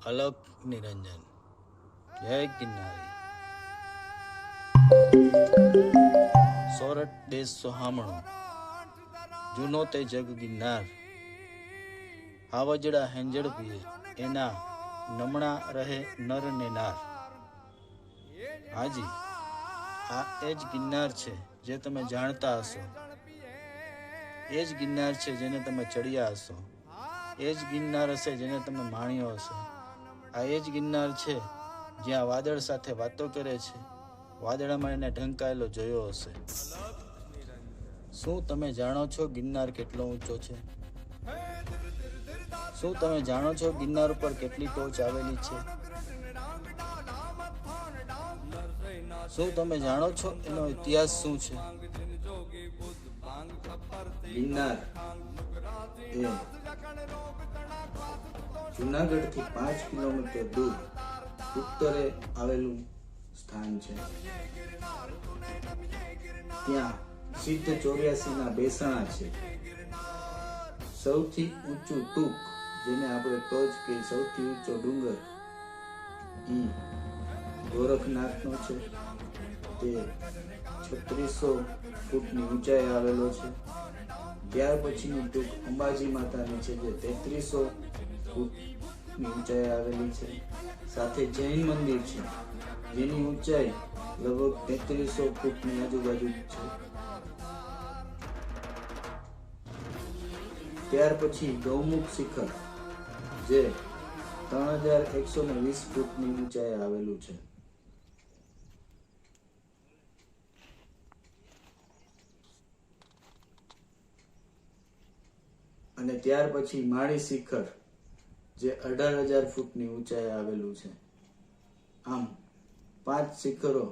અલખ નિરંજન. જય ગિરનારી. સોરઠ દેશ સોહામણો, જૂનો તે જગ ગિરનાર. આવજડા હેંજળ પીએ, એના નમણા રહે નર ને નાર. હાજી, આ એ જ ગિરનાર છે જે તમે જાણતા હશો. એ જ ગિરનાર છે જેને તમે ચડ્યા હશો. એ જ ગિરનાર હશે જેને તમે માણ્યો હશે. આ એ જ ગિરનાર છે જ્યાં વાદળ સાથે વાતો કરે છે. વાદળામાં એને ઢંકાયેલો જોયો હશે. શું તમે જાણો છો ગિરનાર કેટલો ઊંચો છે? શું તમે જાણો છો ગિરનાર ઉપર કેટલી ટોચ આવેલી છે? શું તમે જાણો છો એનો ઇતિહાસ શું છે? ગિરનાર એ જુનાગઢથી 5 કિલોમીટર દૂર ઉત્તરે આવેલું સ્થાન છે. ત્યાં સિદ્ધ 84 ના બેસણા છે. સૌથી ઊંચું ટૂંક, જેને આપણે ટોચ કે સૌથી ઊંચો ડુંગર, ઈ ગોરખનાથનો છે. તે 3600 ફૂટની ઊંચાઈ આવેલો છે. ત્યાર પછીનું ટૂંક અંબાજી માતાની છે, જે 3300 ફૂટની ઊંચાઈ આવેલી છે. સાથે જૈન મંદિર છે, જેની ઊંચાઈ લગભગ 3300 ફૂટની આજુબાજુ છે. ત્યાર પછી ગૌમુખ શિખર, જે 3120 ફૂટની ઊંચાઈ આવેલું છે. અને ત્યાર પછી માળી શિખર, જે 18000 ફૂટની ઊંચાઈ આવેલું છે. આમ 5 શિખરો,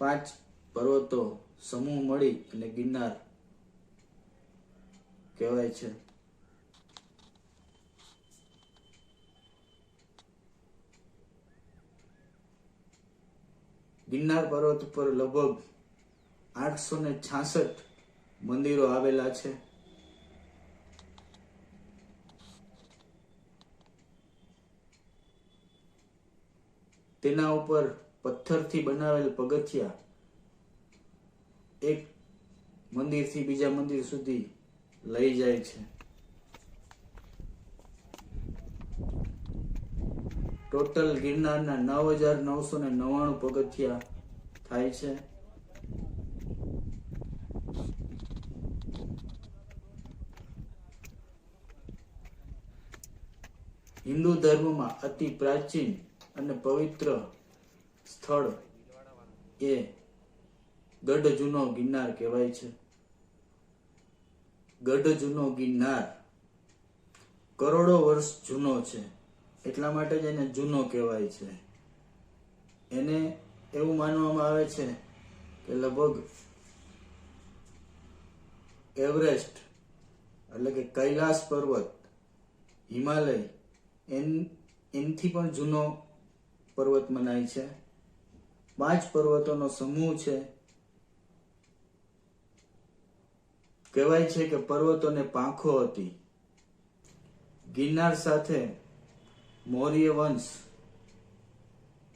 5 પર્વતો સમૂહ મળી અને ગિરનાર કહેવાય છે. ગિરનાર પર્વત ઉપર લગભગ 866 મંદિરો આવેલા છે. તેના ઉપર પથ્થરથી બનાવેલ પગથિયા એક મંદિરથી બીજા મંદિર સુધી લઈ જાય છે. ટોટલ ગિરનારના 9999 પગથિયા થાય છે. હિન્દુ ધર્મમાં અતિ પ્રાચીન અને પવિત્ર સ્થળ એ ગઢ જૂનો ગિરનાર કહેવાય છે. ગઢ જૂનો ગિરનાર કરોડો વર્ષ જૂનો છે, એટલા માટે જ એને જૂનો કહેવાય છે. એને એવું માનવામાં આવે છે કે લગભગ એવરેસ્ટ એટલે કે કૈલાસ પર્વત, હિમાલય, એનથી પણ જૂનો પર્વત મનાય છે. 5 પર્વતોનો સમૂહ છે. કહેવાય છે કે પર્વતોને પાંખો હતી. ગિરનાર સાથે મૌર્ય વંશ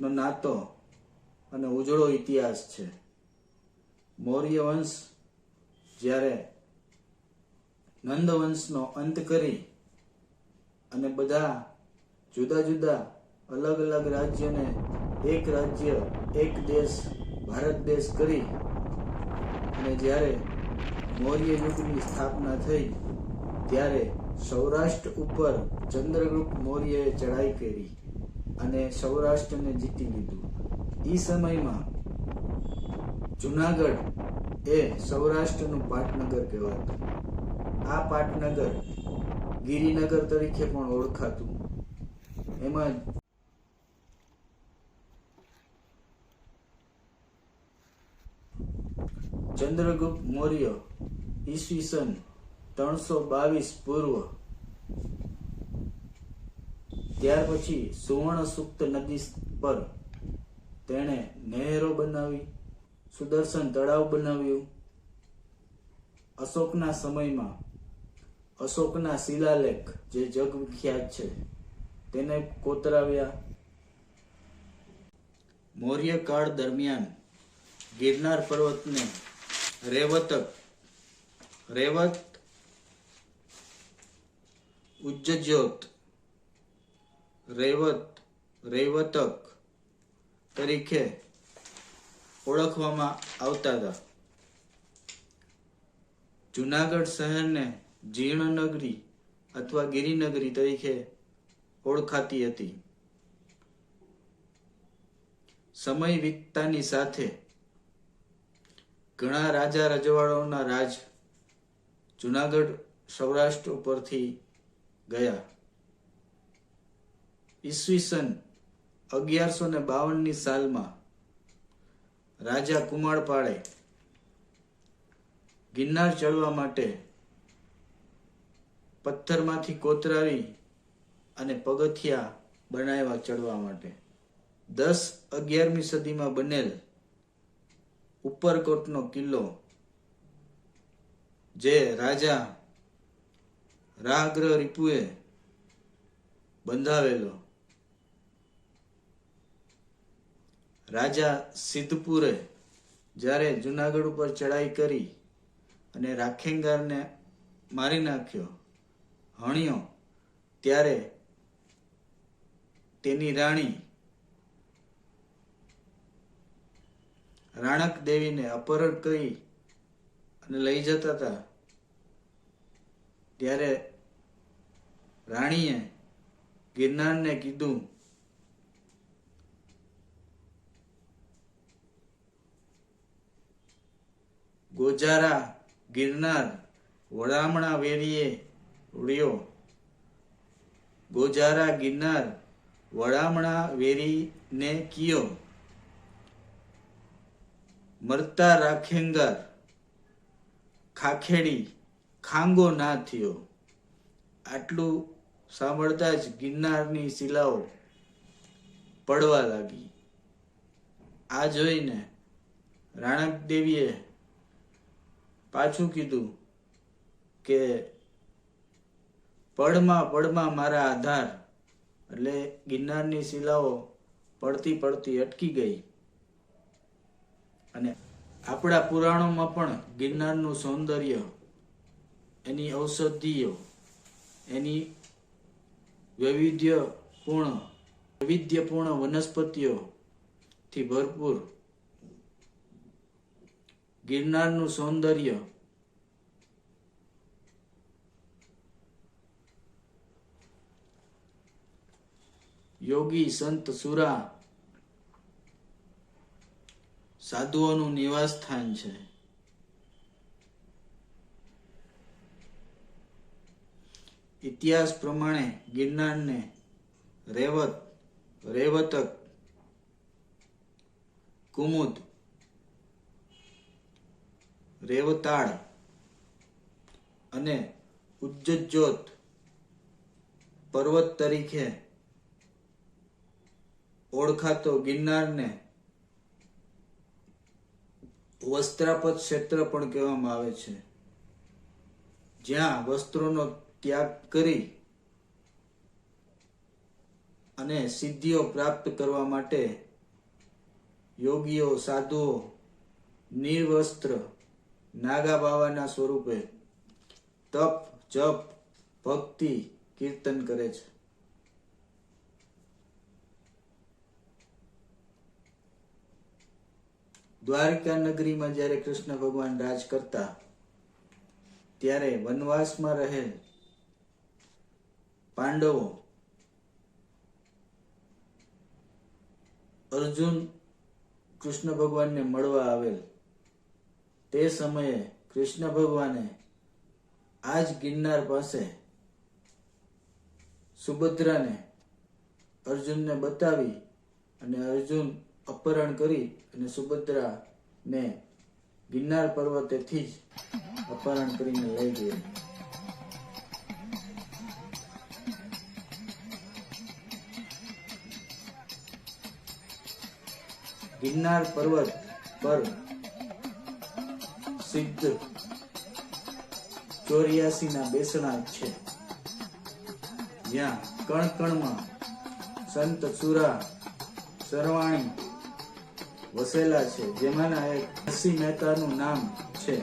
નો નાતો અને ઉજળો ઇતિહાસ છે. મૌર્ય વંશ જ્યારે નંદ વંશનો અંત કરી અને બધા જુદા જુદા અલગ અલગ રાજ્યોને એક રાજ્ય, એક દેશ, ભારત દેશ કરી અને જ્યારે મૌર્ય યુગની સ્થાપના થઈ, ત્યારે સૌરાષ્ટ્ર ઉપર ચંદ્રગુપ્ત મૌર્યએ ચડાઈ કરી અને સૌરાષ્ટ્રને જીતી લીધું. એ સમયમાં જુનાગઢ એ સૌરાષ્ટ્રનું પાટનગર કહેવાતું. આ પાટનગર ગિરિનગર તરીકે પણ ઓળખાતું. એમાં ચંદ્રગુપ્ત મૌર્ય ઈસવીસન 322 પૂર્વ, ત્યાર પછી સુવર્ણસુક્ત નદી પર તેણે નહેરો બનાવી, સુદર્શન તળાવ બનાવ્યું. અશોકના સમયમાં અશોકના શિલાલેખ જે જગવિખ્યાત છે તેને કોતરાવ્યા. મૌર્ય કાળ દરમિયાન ગિરનાર પર્વતને રેવત, ઉજ્જજ્યોત, રૈવતક તરીકે ઓળખવામાં આવતા હતા. જુનાગઢ શહેરને જીર્ણનગરી અથવા ગિરિનગરી તરીકે ઓળખાતી હતી. સમય વીતતાની સાથે ઘણા રાજા રજવાડાઓના રાજ જુનાગઢ સૌરાષ્ટ્ર ઉપરથી ગયા. ઈસવીસન 1152ની સાલમાં રાજા કુમારપાળે ગિરનાર ચડવા માટે પથ્થરમાંથી કોતરાવી અને પગથિયા બનાવ્યા ચડવા માટે. 10-11મી સદીમાં બનેલ ઉપરકોટનો કિલ્લો, જે રાજા રાહગ્રહ રીપુએ બંધાવેલો, રાજા સિદ્ધપુરે જ્યારે જુનાગઢ ઉપર ચડાઈ કરી અને રાખેંગારને મારી નાખ્યો, હણ્યો, ત્યારે તેની રાણી રાણક દેવીને અપહરણ કરી અને લઈ જતા હતા. ત્યારે રાણીએ ગિરનારને કીધું, ગોજારા ગિરનાર વડામણા વેરીએ ઉડ્યો, ગોજારા ગિરનાર વડામણા વેરીને કિયો, મરતા રાખેંગાર ખાખેડી ખાંગો ના થયો. આટલું સાંભળતા જ ગિરનારની શિલાઓ પડવા લાગી. આ જોઈને રાણક દેવીએ પાછું કીધું કે પડમાં મારા આધાર, એટલે ગિરનારની શિલાઓ પડતી અટકી ગઈ. અને આપણા પુરાણોમાં પણ ગિરનારનું સૌંદર્ય, એની ઔષધિઓ, એની વૈવિધ્યપૂર્ણ વનસ્પતિઓથી ભરપૂર ગિરનારનું સૌંદર્ય યોગી સંત સુરા સાધુઓનું નિવાસ સ્થાન છે. ઇતિહાસ પ્રમાણે ગિરનારને રેવતક, કુમુદ, રેવતાળ અને ઉજ્જજ્યોત પર્વત તરીકે ઓળખાતો ગિરનારને વસ્ત્રાપત ક્ષેત્ર પણ કહેવામાં આવે છે, જ્યાં વસ્ત્રોનો ત્યાગ કરી અને સિદ્ધિઓ પ્રાપ્ત કરવા માટે યોગીઓ, સાધુઓ નિર્વસ્ત્ર નાગા બાવાના સ્વરૂપે તપ, જપ, ભક્તિ, કીર્તન કરે છે. દ્વારકા નગરીમાં જ્યારે કૃષ્ણ ભગવાન રાજ કરતા, ત્યારે વનવાસમાં રહેલ પાંડવો અર્જુન કૃષ્ણ ભગવાનને મળવા આવેલ. તે સમયે કૃષ્ણ ભગવાને આ જ ગિરનાર પાસે સુભદ્રાને અર્જુનને બતાવી અને અર્જુન અપહરણ કરી અને સુભદ્રાને ગિરનાર પર્વતેથી જ અપહરણ કરીને લઈ ગઈ. ગિરનાર પર્વત પર સિદ્ધ 84 ના બેસણા છે, જ્યાં કણ કણમાં સંત સુરા સરવાણી વસેલા છે, જેમાંના એક નરસિંહ મહેતાનું નામ છે.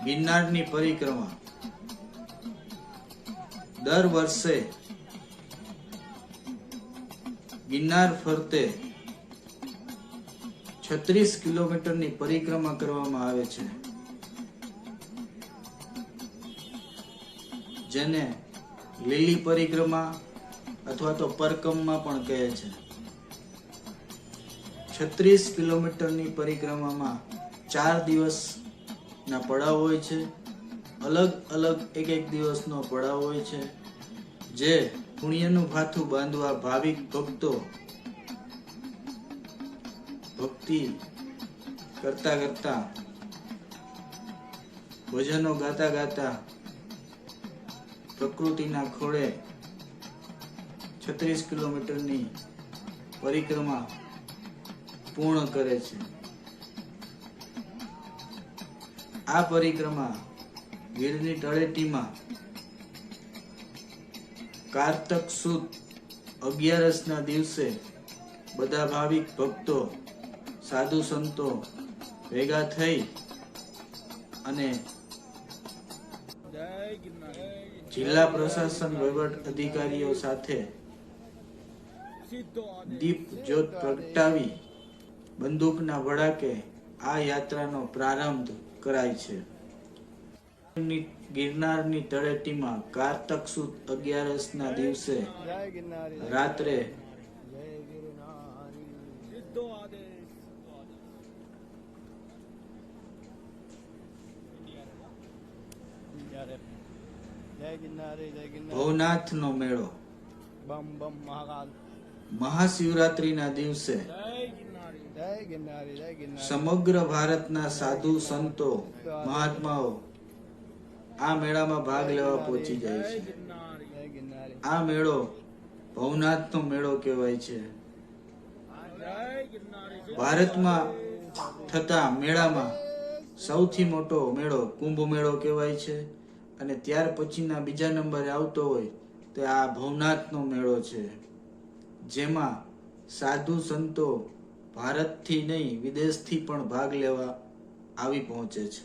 ગિરનારની પરિક્રમા દર વર્ષે ગિરનાર ફરતે 36 કિલોમીટરની પરિક્રમા કરવામાં આવે છે, જેને લીલી પરિક્રમા અથવા તો પરકમમાં પણ કહે છે. 36 કિલોમીટરની પરિક્રમામાં 4 દિવસના પડાવ હોય છે. અલગ અલગ એક દિવસનો પડાવ હોય છે, જે પુણ્યનું ભાથું બાંધવા ભાવિક ભક્તો ભક્તિ કરતા કરતા, ભજનો ગાતા ગાતા પ્રકૃતિના ખોળે 36 કિલોમીટરની પરિક્રમા પૂર્ણ કરે છે. આ પરિક્રમા ગીરની તળેટીમાં કારતક સુદ 11ના દિવસે બધા ભાવિક ભક્તો, સાધુ સંતો ભેગા થઈ અને જિલ્લા પ્રશાસન વહીવટ અધિકારીઓ સાથે દીપ જ્યોત પ્રગટાવી બંદૂકના વડાકે આ યાત્રાનો પ્રારંભ કરાય છે. ગિરનારની તળેટીમાં કારતક સુદ 11ના દિવસે રાત્રે ભવનાથનો મેળો, મહાશિવરાત્રીના દિવસે સમગ્ર ભારતના સાધુ સંતો મહાત્માઓ આ મેળામાં ભાગ લેવા પહોંચી જાય છે. આ મેળો ભવનાથનો મેળો કહેવાય છે. ભારતમાં થતા મેળામાં સૌથી મોટો મેળો કુંભ મેળો કહેવાય છે, અને ત્યાર પછીના બીજા નંબરે આવતો હોય તે આ ભવનાથનો મેળો છે, જેમાં સાધુ સંતો ભારતથી નહીં વિદેશથી પણ ભાગ લેવા આવી પહોંચે છે.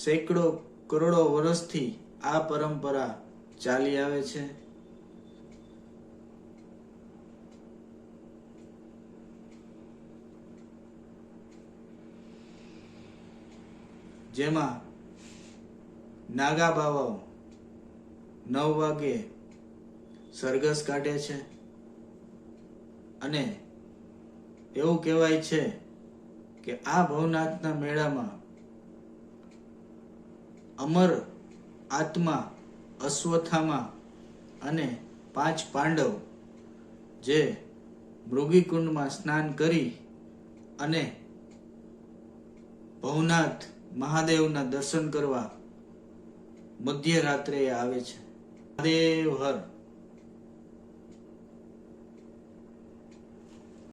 સેંકડો કરોડો વર્ષથી આ પરંપરા ચાલી આવે છે. જેમાં નાગા બાવાઓ 9 વાગે સરઘસ કાઢે છે, અને એવું કહેવાય છે કે આ ભવનાથના મેળામાં અમર આત્મા અશ્વત્થામા અને 5 પાંડવ જે મૃગીકુંડમાં સ્નાન કરી અને ભવનાથ મહાદેવના દર્શન કરવા મધ્યરાત્રે આવે છે. મહાદેવ હર.